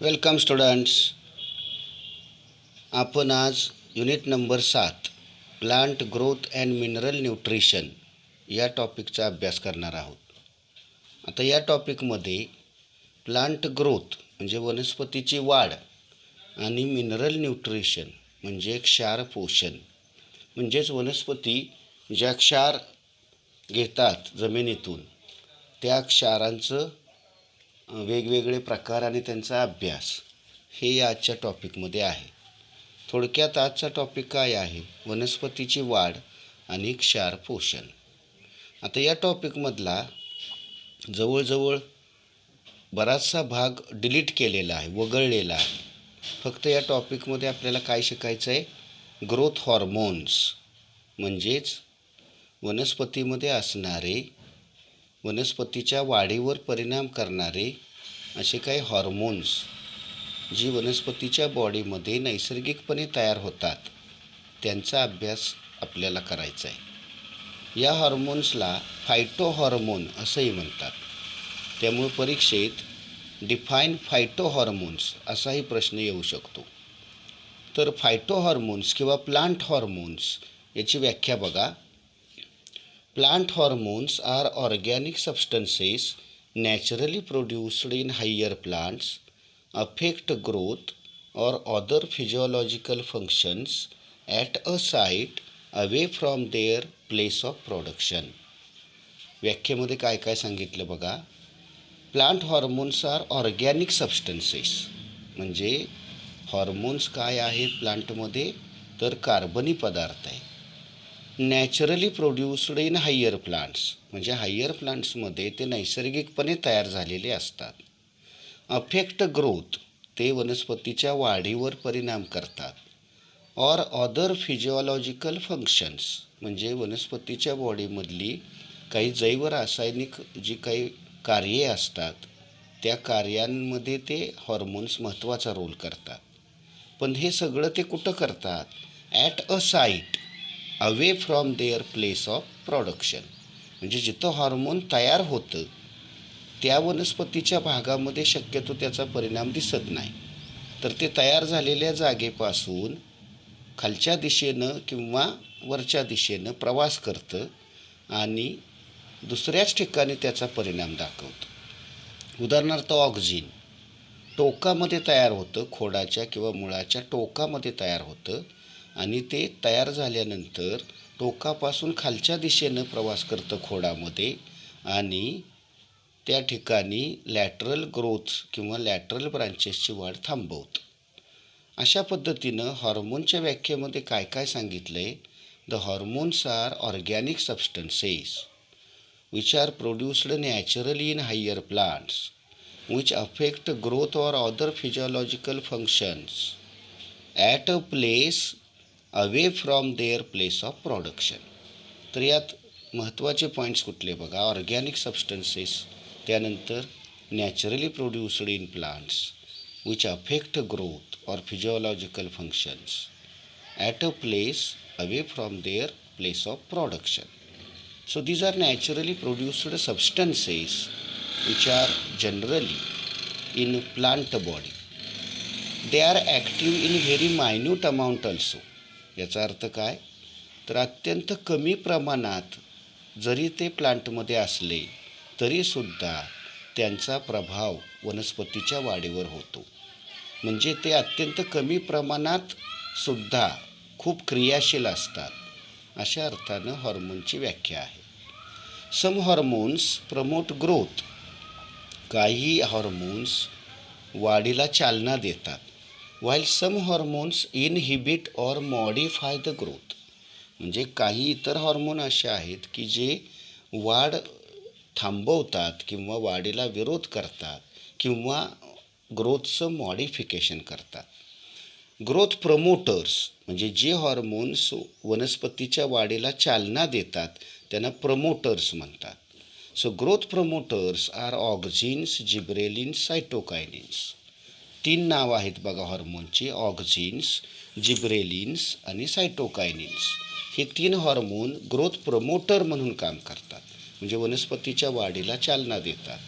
Welcome students. आपण आज unit number 7 plant growth and mineral nutrition या टॉपिकचा अभ्यास करणार आहोत. आता या टॉपिकमध्ये प्लांट ग्रोथ म्हणजे वनस्पतीची वाढ आणि मिनरल न्यूट्रिशन म्हणजे क्षार पोषण, म्हणजेच वनस्पती ज्या क्षार घेतात जमिनीतून त्या क्षारांचं वेगवेगळे प्रकार आणि त्यांचा अभ्यास हे या आजच्या टॉपिकमध्ये आहे. थोडक्यात आजचा टॉपिक काय आहे? वनस्पतीची वाढ आणि क्षार पोषण. आता या टॉपिकमधला जवळजवळ बराचसा भाग डिलीट केलेला आहे, वगळलेला आहे. फक्त या टॉपिकमध्ये आपल्याला काय शिकायचं आहे? ग्रोथ हॉर्मोन्स म्हणजेच वनस्पतीमध्ये असणारे, वनस्पतीच्या वाढीवर परिणाम करणारे असे काही हॉर्मोन्स जी वनस्पतीच्या बॉडीमध्ये नैसर्गिकपणे तयार होतात त्यांचा अभ्यास आपल्याला करायचा आहे. या हॉर्मोन्सला फायटो हॉर्मोन असंही म्हणतात. त्यामुळे परीक्षेत डिफाईन फायटो हॉर्मोन्स असाही प्रश्न येऊ शकतो. तर फायटो हॉर्मोन्स किंवा प्लांट हॉर्मोन्स याची व्याख्या बघा. Plant hormones are organic substances naturally produced in higher plants, affect growth or other physiological functions at a site away from their place of production. व्याख्येमध्ये काय काय सांगितलं बघा. Plant hormones are organic substances म्हणजे hormones काय आहेत प्लांटमध्ये? तर कार्बनी पदार्थ आहे. Naturally produced in higher plants म्हणजे हायर प्लांट्समध्ये ते नैसर्गिकपणे तयार झालेले असतात. अफेक्ट ग्रोथ ते वनस्पतीच्या वाढीवर परिणाम करतात. ऑर अदर फिजिओलॉजिकल फंक्शन्स म्हणजे वनस्पतीच्या बॉडीमधली काही जैवरासायनिक जी काही कार्ये असतात त्या कार्यांमध्ये ते हॉर्मोन्स महत्त्वाचा रोल करतात. पण हे सगळं ते कुठं करतात? At a site away from their place of production म्हणजे जिथं हॉर्मोन तयार होतं त्या वनस्पतीच्या भागामध्ये शक्यतो त्याचा परिणाम दिसत नाही. तर ते तयार झालेल्या जागेपासून खालच्या दिशेनं किंवा वरच्या दिशेनं प्रवास करतं आणि दुसऱ्याच ठिकाणी त्याचा परिणाम दाखवतं. उदाहरणार्थ ऑक्झिन टोकामध्ये तयार होतं, खोडाच्या किंवा मुळाच्या टोकामध्ये तयार होतं आणि ते तयार झाल्यानंतर टोकापासून खालच्या दिशेनं प्रवास करतं खोडामध्ये आणि त्या ठिकाणी लॅटरल ग्रोथ किंवा लॅटरल ब्रांचेसची वाढ थांबवतं. अशा पद्धतीनं हॉर्मोनच्या व्याख्येमध्ये काय काय सांगितलं आहे? The hormones are organic substances which are produced naturally in higher plants which affect growth or other physiological functions at a place away from their place of production. तर यात महत्त्वाचे पॉईंट्स कुठले बघा. ऑर्गॅनिक सबस्टन्सेस, त्यानंतर naturally produced in plants which affect growth और physiological functions at a place away from their place of production. So these are naturally produced substances which are generally in plant body. They are active in very minute amount also. याचा अर्थ काय? तर अत्यंत कमी प्रमाणात जरी ते प्लांटमध्ये असले तरीसुद्धा त्यांचा प्रभाव वनस्पतीच्या वाढीवर होतो. म्हणजे ते अत्यंत कमी प्रमाणात सुद्धा खूप क्रियाशील असतात. अशा अर्थानं हॉर्मोनची व्याख्या आहे. सम हॉर्मोन्स प्रमोट ग्रोथ काही हॉर्मोन्स वाढीला चालना देतात. While some hormones inhibit or modify the growth म्हणजे काही इतर हॉर्मोन असे आहेत की जे वाढ थांबवतात किंवा वाढीला विरोध करतात किंवा ग्रोथचं मॉडिफिकेशन करतात. ग्रोथ प्रमोटर्स म्हणजे जे हॉर्मोन्स वनस्पतीच्या वाढीला चालना देतात त्यांना प्रमोटर्स म्हणतात. So growth promoters are auxins, gibberellins, cytokinins. 3 नाव आहेत बघा हॉर्मोनची. ऑक्झिन्स, जिब्रेलिन्स आणि सायटोकायनिन्स हे 3 हॉर्मोन ग्रोथ प्रमोटर म्हणून काम करतात म्हणजे वनस्पतीच्या वाढीला चालना देतात.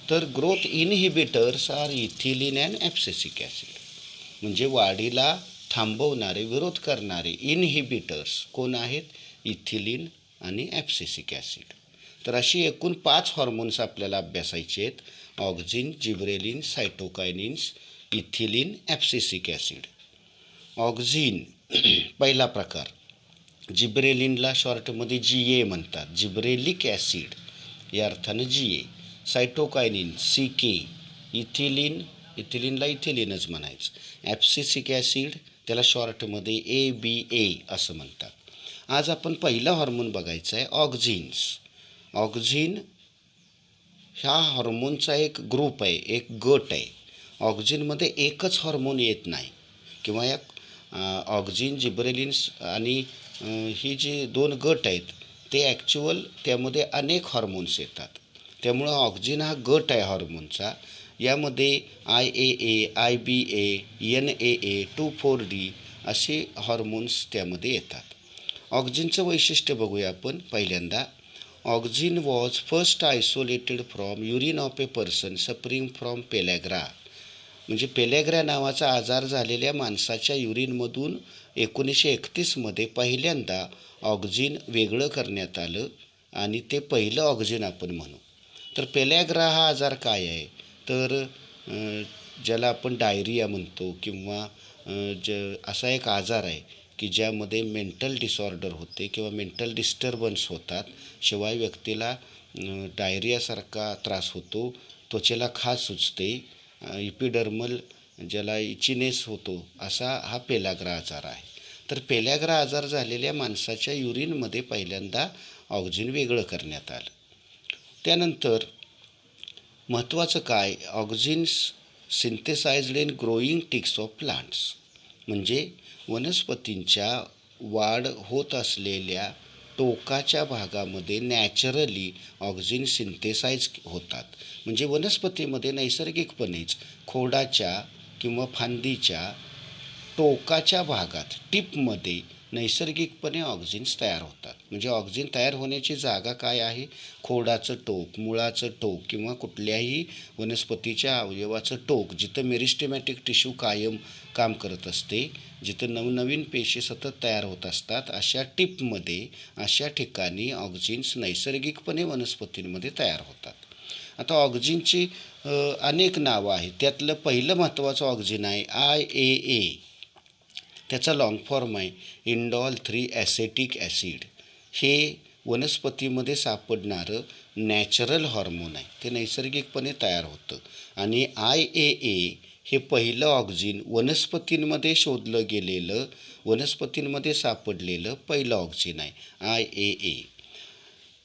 तर growth inhibitors are ethylene and abscisic acid. म्हणजे वाढीला थांबवणारे, विरोध करणारे इनहिबिटर्स कोण आहेत? इथिलीन आणि ॲब्सिसिक ॲसिड. तर अशी एकूण 5 हॉर्मोन्स आपल्याला अभ्यासायचे आहेत: auxin, gibberellin, cytokinins, ethylene, abscisic acid. Auxin पहिला प्रकार, जिब्रेलिनला शॉर्टमध्ये GA म्हणतात, जिब्रेलिक ॲसिड या अर्थानं GA. सायटोकायनिन CK, इथिलीनला इथिलीनच म्हणायचं. ॲब्सिसिक ॲसिड त्याला शॉर्टमध्ये ABA असं म्हणतात. आज आपण पहिला हॉर्मोन बघायचा आहे, ऑक्झिन्स. ऑक्झिन ह्या हॉर्मोनचा एक ग्रुप आहे, एक गट आहे. ऑक्झिनमध्ये एकच हॉर्मोन येत नाही, किंवा या ऑक्झिन, जिब्रेलिन्स आणि ही जी 2 गट आहेत ते ॲक्च्युअल त्यामध्ये अनेक हॉर्मोन्स येतात. त्यामुळं ऑक्झिन हा गट आहे हॉर्मोनचा. यामध्ये IAA, IBA, NAA, 2,4-D असे हॉर्मोन्स त्यामध्ये येतात. ऑक्झिनचं वैशिष्ट्य बघूया आपण पहिल्यांदा. Auxin was first isolated from urine of a person suffering from pellagra. म्हणजे पेलॅग्रा नावाचा आजार झालेल्या माणसाच्या युरिनमधून 1931मध्ये पहिल्यांदा ऑक्झिन वेगळं करण्यात आलं आणि ते पहिलं ऑक्झिन आपण म्हणू. तर पेलॅग्रा हा आजार काय आहे? तर ज्याला आपण डायरिया म्हणतो, किंवा असा एक आजार आहे की ज्यामध्ये मेंटल डिसऑर्डर होते किंवा मेंटल डिस्टर्बन्स होतात. शिवाय व्यक्तीला डायरियासारखा त्रास होतो, त्वचेला खाज सुचते, इपिडर्मल ज्याला इचिनेस होतो, असा हा पेलॅग्रा आजार आहे. तर पेलॅग्रा आजार झालेल्या माणसाच्या युरिनमध्ये पहिल्यांदा ऑक्झिन वेगळं करण्यात आलं. त्यानंतर महत्त्वाचं काय, auxins synthesized in growing tips of plants. म्हणजे वनस्पतींच्या वाढ होत असलेल्या टोकाच्या भागामध्ये नॅचरली ऑक्झिन सिंथेसाइज होतात. म्हणजे वनस्पतीमध्ये नैसर्गिकपणेच खोडाच्या किंवा फांदीच्या टोकाच्या भागात, टिपमध्ये नैसर्गिकपणे ऑक्झिन्स तयार होतात. म्हणजे ऑक्झिन तयार होण्याची जागा काय आहे? खोडाचं टोक, मुळाचं टोक किंवा कुठल्याही वनस्पतीच्या अवयवाचं टोक, जिथं मेरिस्टेमॅटिक टिश्यू कायम काम करत असते, जिथं नवनवीन पेशी सतत तयार होत असतात, अशा टिपमध्ये, अशा ठिकाणी ऑक्झिन्स नैसर्गिकपणे वनस्पतींमध्ये तयार होतात. आता ऑक्झिनची अनेक नावं आहेत. त्यातलं पहिलं महत्त्वाचं ऑक्झिन आहे IAA. त्याचा लॉंग फॉर्म आहे इंडॉल 3 ॲसेटिक ॲसिड. हे वनस्पतीमध्ये सापडणारं नॅचरल हॉर्मोन आहे, ते नैसर्गिकपणे तयार होतं. आणि IAA हे पहिलं ऑक्झिन वनस्पतींमध्ये शोधलं गेलेलं, वनस्पतींमध्ये सापडलेलं पहिलं ऑक्झिन आहे IAA.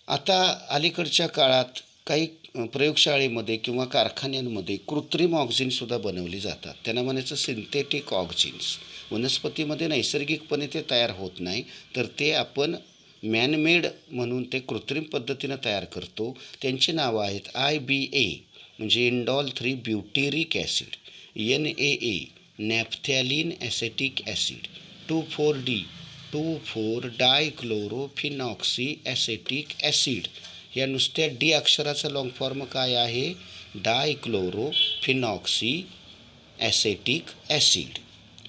आता अलीकडच्या काळात काही प्रयोगशाळेमध्ये किंवा कारखान्यांमध्ये कृत्रिम ऑक्झिनसुद्धा बनवली जातात. त्यांना म्हणायचं सिंथेटिक ऑक्झिन्स. वनस्पतीमध्ये नैसर्गिकपणे ते तयार होत नाही, तर ते आपण मॅनमेड म्हणून ते कृत्रिम पद्धतीनं तयार करतो. त्यांची नावं आहेत IBA म्हणजे indole 3 butyric acid, NAA naphthalene acetic acid, 2,4-D two four dichlorophenoxy acetic acid. या नुसत्या D अक्षराचा लॉंग फॉर्म काय आहे? Dichlorophenoxy acetic acid.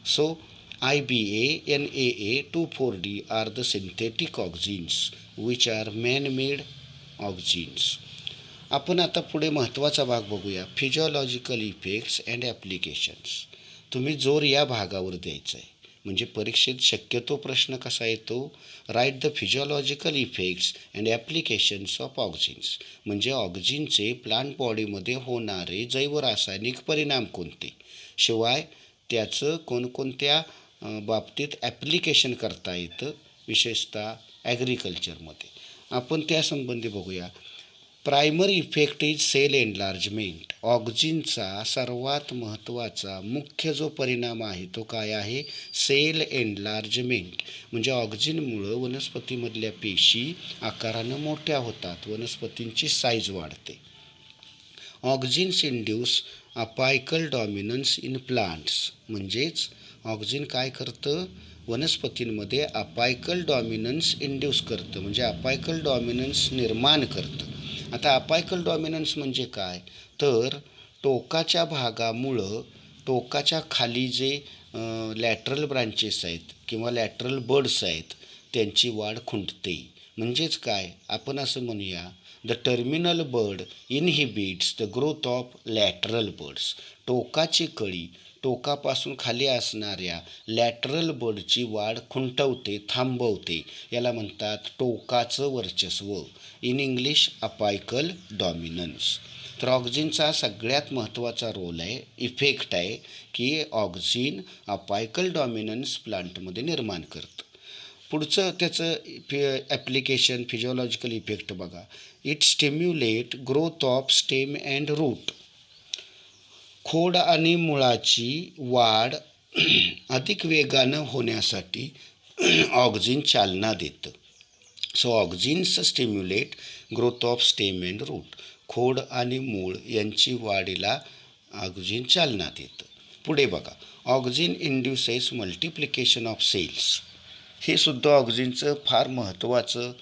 So IBA, NAA, 2,4-D are the synthetic oxygens which are man-made oxygens. आपण आता पुढे महत्त्वाचा भाग बघूया, फिजिओलॉजिकल इफेक्ट्स अँड ॲप्लिकेशन्स. तुम्ही जोर या भागावर द्यायचा आहे. म्हणजे परीक्षेत शक्यतो प्रश्न कसा येतो? Write the physiological effects and applications of auxins. म्हणजे ऑक्झिनचे प्लांट बॉडीमध्ये होणारे जैवरासायनिक परिणाम कोणते, शिवाय त्याचं कोणकोणत्या बाबतीत ॲप्लिकेशन करता येतं, विशेषतः ॲग्रिकल्चरमध्ये. आपण त्यासंबंधी बघूया. Primary effect is cell enlargement. ऑक्झिनचा सर्वात महत्त्वाचा मुख्य जो परिणाम आहे तो काय आहे? Cell enlargement. म्हणजे ऑक्झिनमुळं वनस्पतीमधल्या पेशी आकारानं मोठ्या होतात, वनस्पतींची साईज वाढते. ऑक्झिन्स induce apical dominance in plants. म्हणजेच ऑक्झिन काय करतं? वनस्पतींमध्ये अपायकल डॉमिनन्स इंड्यूस करतं, म्हणजे अपायकल डॉमिनन्स निर्माण करतं. आता अपायकल डॉमिनन्स म्हणजे काय, तर टोकाच्या भागामुळं टोकाच्या खाली जे लॅटरल ब्रांचेस आहेत किंवा लॅटरल बर्ड्स आहेत त्यांची वाढ खुंटते. म्हणजेच काय, आपण असं म्हणूया, the terminal bud inhibits the growth of lateral birds. टोकाची कळी टोकापासून खाली असणाऱ्या लॅटरल बर्डची वाढ खुंटवते, थांबवते. याला म्हणतात टोकाचं वर्चस्व, इन इंग्लिश अपायकल डॉमिनन्स. तर ऑक्झिनचा सगळ्यात महत्त्वाचा रोल आहे, इफेक्ट आहे, की ऑक्झिन अपायकल डॉमिनन्स प्लांटमध्ये निर्माण करतं. पुढचं त्याचं ॲप्लिकेशन फिजिओलॉजिकल इफेक्ट बघा. It stimulate growth of stem and root. खोड आणि मुळाची वाढ अधिक वेगानं होण्यासाठी ऑक्झिन चालना देतं. So auxins stimulate growth of stem and root. खोड आणि मूळ यांची वाढीला ऑक्झिन चालना देतं. पुढे बघा, ऑक्झिन इंड्युसेस मल्टिप्लिकेशन ऑफ सेल्स. हे सुद्धा ऑक्झिनचं फार महत्त्वाचं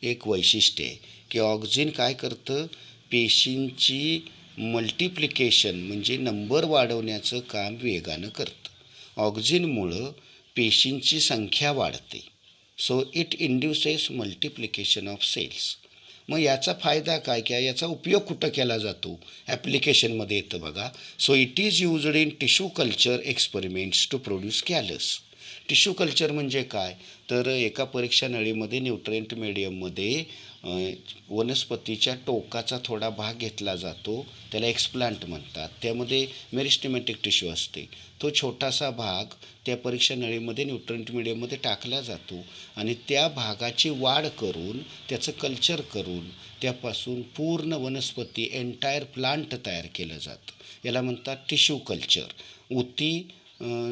एक वैशिष्ट्य आहे, की ऑक्झिन काय करतं, पेशींची मल्टिप्लिकेशन म्हणजे नंबर वाढवण्याचं काम वेगानं करतं. ऑक्झिनमुळं पेशींची संख्या वाढते. So it induces multiplication of cells. मग याचा फायदा काय, की याचा उपयोग कुठं केला जातो, ॲप्लिकेशनमध्ये येतं बघा. So it is used in tissue culture experiments to produce callus. Tissue culture म्हणजे काय, तर एका परीक्षा नळीमध्ये न्यूट्रिएंट मिडियममध्ये वनस्पतीच्या टोकाचा थोडा भाग घेतला जातो, त्याला एक्सप्लांट म्हणतात. त्यामध्ये मेरिस्टेमॅटिक टिश्यू असते. तो छोटासा भाग त्या परीक्षा नळीमध्ये न्यूट्रिएंट मिडियममध्ये टाकला जातो आणि त्या भागाची वाढ करून त्याचं कल्चर करून त्यापासून पूर्ण वनस्पती एंटायर प्लांट तयार केलं जातं. याला म्हणतात टिश्यू कल्चर. ऊती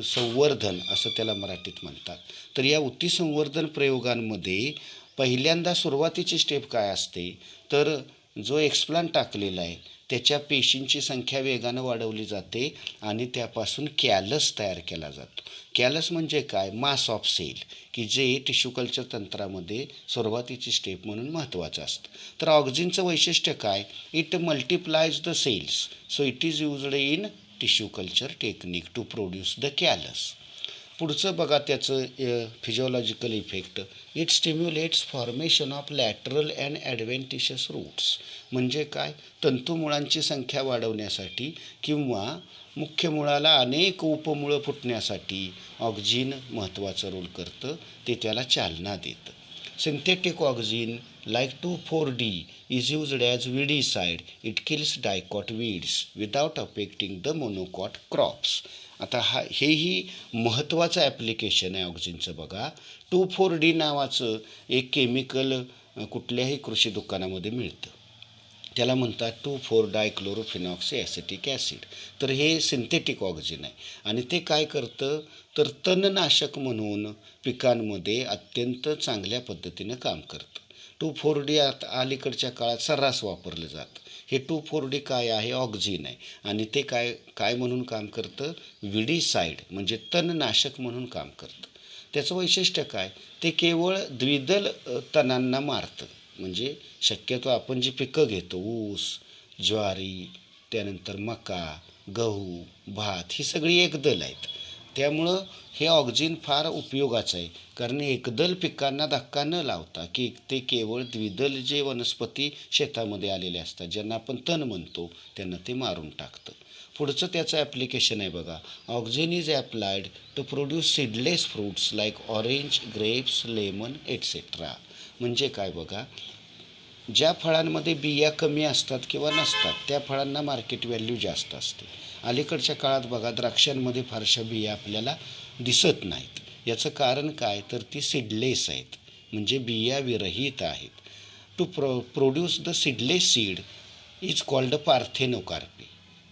संवर्धन असं त्याला मराठीत म्हणतात. तर या ऊती संवर्धन प्रयोगांमध्ये पहिल्यांदा सुरुवातीची स्टेप काय असते, तर जो एक्सप्लांट टाकलेला आहे त्याच्या पेशींची संख्या वेगानं वाढवली जाते आणि त्यापासून कॅलस तयार केला जातो. कॅलस म्हणजे काय, मास ऑफ सेल, की जे टिश्यू कल्चर तंत्रामध्ये सुरुवातीची स्टेप म्हणून महत्त्वाचं असतं. तर ऑक्झिनचं वैशिष्ट्य काय, it multiplies the cells. So it is used in tissue culture technique to produce the callus. पुढचं बघा त्याचं physiological effect. It stimulates formation of lateral and adventitious roots. म्हणजे काय, तंतुमुळांची संख्या वाढवण्यासाठी किंवा मुख्य मुळाला अनेक उपमुळं फुटण्यासाठी ऑक्झिन महत्त्वाचं रोल करतं, ते त्याला चालना देतं. Synthetic auxin like 2,4-D is used as weedicide. It kills dicot weeds without affecting the monocot crops. आता हेही महत्त्वाचं ॲप्लिकेशन आहे ऑक्झिनचं बघा. 2,4-D नावाचं एक केमिकल कुठल्याही कृषी दुकानामध्ये मिळतं. त्याला म्हणतात 2,4-डायक्लोरोफिनॉक्सी ॲसिटिक ॲसिड. तर हे सिंथेटिक ऑक्झिन आहे आणि ते काय करतं, तर तणनाशक म्हणून पिकांमध्ये अत्यंत चांगल्या पद्धतीनं काम करतं. 2,4-D आता अलीकडच्या काळात सर्रास वापरलं जातं. हे 2,4-D काय आहे, ऑक्झिन आहे आणि ते काय म्हणून काम करतं, विडीसाईड म्हणजे तणनाशक म्हणून काम करतं. त्याचं वैशिष्ट्य काय, ते केवळ द्विदल तणांना मारतं. म्हणजे शक्यतो आपण जी पिकं घेतो, ऊस, ज्वारी, त्यानंतर मका, गहू, भात, ही सगळी एकदल आहेत. त्यामुळं हे ऑक्झिन फार उपयोगाचं आहे, कारण एकदल पिकांना धक्का न लावता की ते केवळ द्विदल जे वनस्पती शेतामध्ये आलेले असतात, ज्यांना आपण तण म्हणतो, त्यांना ते मारून टाकतं. पुढचं त्याचं ॲप्लिकेशन आहे बघा. Auxin is applied to produce seedless fruits like orange, grapes, lemon etcetera. म्हणजे काय बघा, ज्या फळांमध्ये बिया कमी असतात किंवा नसतात त्या फळांना मार्केट व्हॅल्यू जास्त असते. अलीकडच्या काळात बघा द्राक्षांमध्ये फारशा बिया आपल्याला दिसत नाहीत. याचं कारण काय, तर ती सीडलेस आहेत, म्हणजे बिया विरहित आहेत. To produce the seedless seed is called parthenocarpy.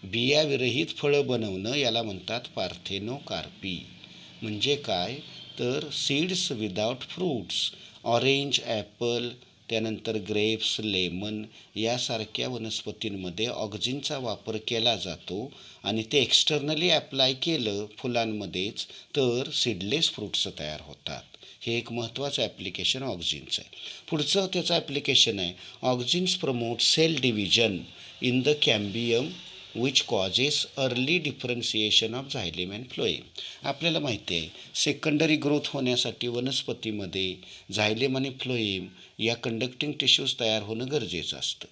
बिया विरहित फळं बनवणं याला म्हणतात पार्थेनोकार्पी. म्हणजे काय, तर seeds without fruits, orange, Apple, त्यानंतर ग्रेप्स, लेमन यासारख्या वनस्पतींमध्ये ऑक्झिनचा वापर केला जातो आणि ते एक्सटर्नली ॲप्लाय केलं फुलांमध्येच तर सीडलेस फ्रूट्स तयार होतात. हे एक महत्त्वाचं ॲप्लिकेशन ऑक्झिनचं आहे. पुढचं त्याचं ॲप्लिकेशन आहे auxins promote cell division in the cambium which causes early differentiation of xylem and phloem. आपल्याला माहिती आहे सेकंडरी ग्रोथ होण्यासाठी वनस्पतीमध्ये झायलेम आणि फ्लोएम या कंडक्टिंग टिश्यूज तयार होणं गरजेचं असतं.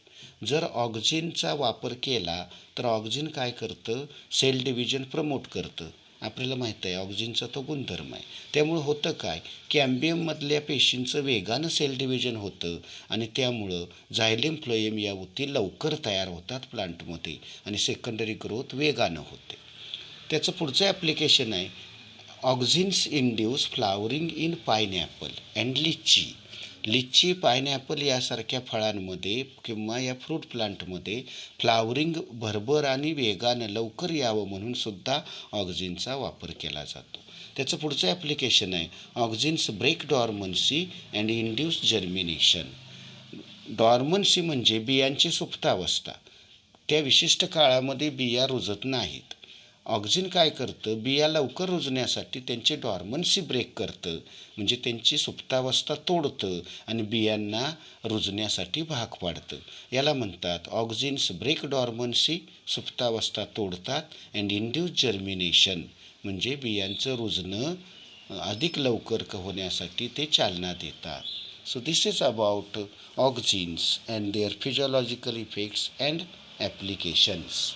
जर ऑक्झिनचा वापर केला तर ऑक्झिन काय करतं, सेल डिव्हिजन प्रमोट करतं. आपल्याला माहीत आहे ऑक्झिनचा तो गुणधर्म आहे. त्यामुळं होतं काय, कॅम्बियममधल्या पेशींचं वेगानं सेल डिव्हिजन होतं आणि त्यामुळं झायलेम फ्लोएम या ऊती लवकर तयार होतात प्लांटमध्ये आणि सेकंडरी ग्रोथ वेगानं होते. त्याचं पुढचं ॲप्लिकेशन आहे auxins induce flowering in pineapple and litchi. Litchi, pineapple यासारख्या फळांमध्ये किंवा या फ्रूट प्लांटमध्ये फ्लावरिंग भरभर आणि वेगानं लवकर यावं म्हणून सुद्धा ऑक्झिनचा वापर केला जातो. त्याचं पुढचं ॲप्लिकेशन आहे ऑक्झिन्स ब्रेक डॉर्मन्सी अँड इंड्यूस जर्मिनेशन. डॉर्मन्सी म्हणजे बियांची सुप्तावस्था. त्या विशिष्ट काळामध्ये बिया रुजत नाहीत. ऑक्झिन काय करतं, बिया लवकर रुजण्यासाठी त्यांची डॉर्मन्सी ब्रेक करतं, म्हणजे त्यांची सुप्तावस्था तोडतं आणि बियांना रुजण्यासाठी भाग पाडतं. याला म्हणतात ऑक्झिन्स ब्रेक डॉर्मन्सी, सुप्तावस्था तोडतात, अँड इंड्यूस जर्मिनेशन म्हणजे बियांचं रुजणं अधिक लवकर होण्यासाठी ते चालना देतात. So this is about auxins and their physiological effects and applications.